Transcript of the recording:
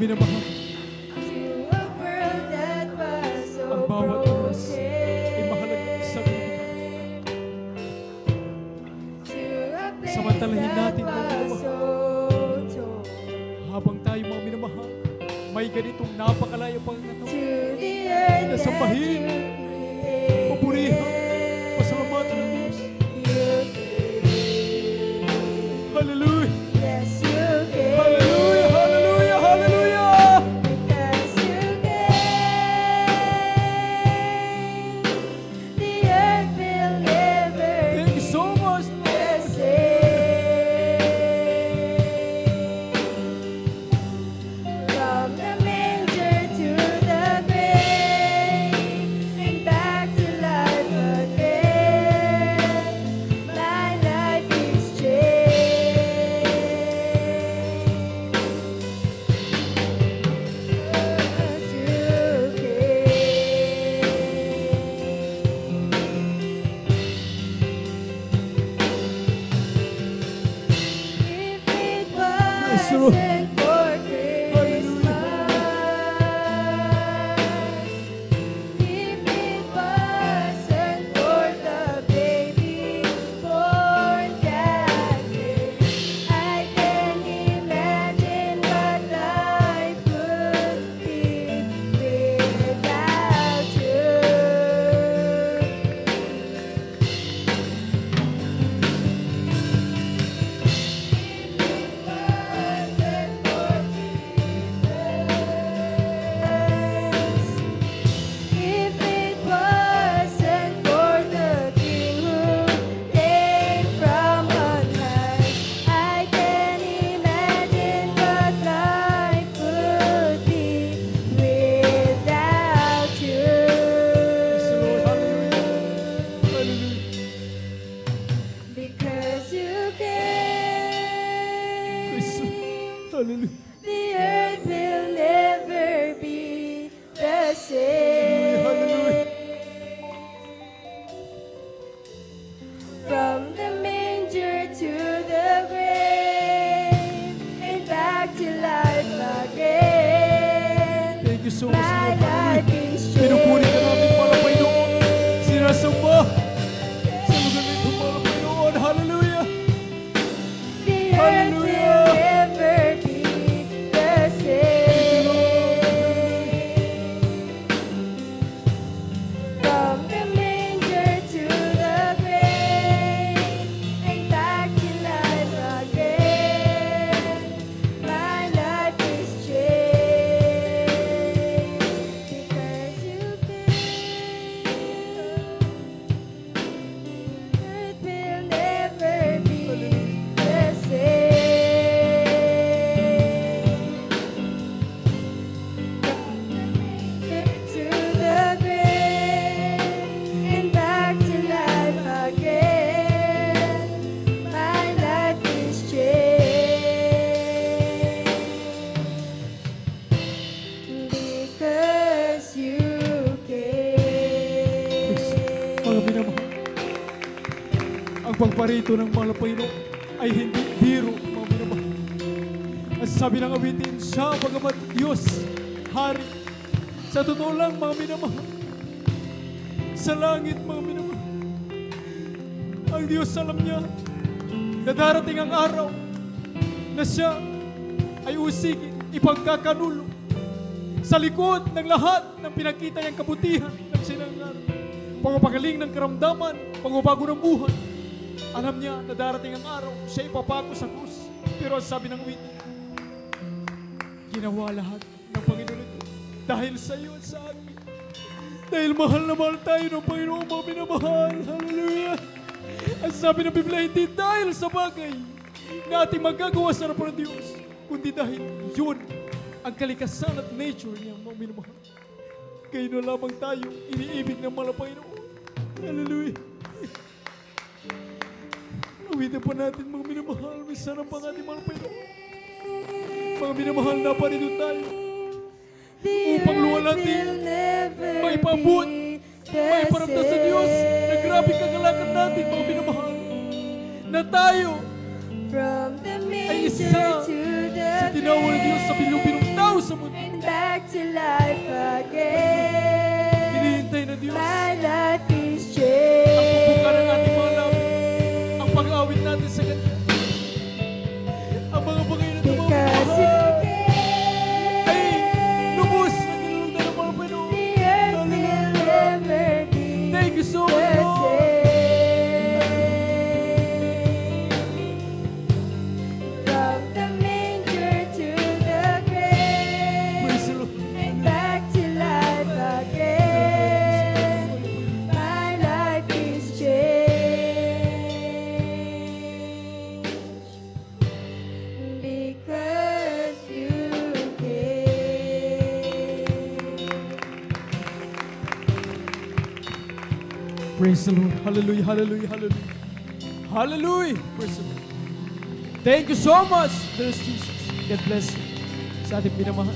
minamahal. Ang bawat oras ay mahalaga sa amin. Samantalahin natin ang minamahal. Habang tayo mga minamahal, may ganitong napakalayang pagkakataon na sambahin, papurihan, pasalamatan ng Diyos. Hallelujah! From the manger to the grave, and pagparito ng mahal na Panginoon ay hindi biro, mga minamahal. At sabi ng awitin, siya bagamat Diyos, Hari. Sa totoo lang, mga minamahal, sa langit, mga minamahal, ang Diyos alam niya na darating ang araw na siya ay usigin, ipagkakanulo sa likod ng lahat ng pinakita niyang kabutihan ng sinangar, pagpapagaling ng karamdaman, pagbabago ng buhay. Alam niya na darating ang araw, siya ipapako sa krus. Pero ang sabi ng witness, ginawa lahat ng Panginoon ito dahil sa iyo at sa amin. Dahil mahal na mahal tayo ng Panginoon, mga minamahal. Hallelujah! Ang sabi ng Biblia, hindi dahil sa bagay na ating magagawa sa harapan ng Diyos, kundi dahil yun ang kalikasan at nature niya, mga minamahal. Kayo na lamang tayo, iniibig ng mahal na Panginoon. Hallelujah! Awitin po natin, mga minamahal, may sarap ang ating mahal na Panginoon. Mga minamahal, na parito tayo upang luwalhati, maipabot, maiparamdam sa Diyos na grabe kagalakan natin, mga minamahal, na tayo ay isa sa tinawag ng Diyos sa bilong-bilong tao sa mundo. Hinihintay na Diyos ang pagbuka ng ating mga labi, ang pag-awit natin sa Kanya, ang mga bagay na tumamahal ay lubos na kinulundan ng mga Panginoon. Thank you so much, Lord. Praise the Lord. Hallelujah, hallelujah, hallelujah. Hallelujah. Praise the Lord. Thank you so much. There's Jesus. God bless you. Sa ating pinamahal.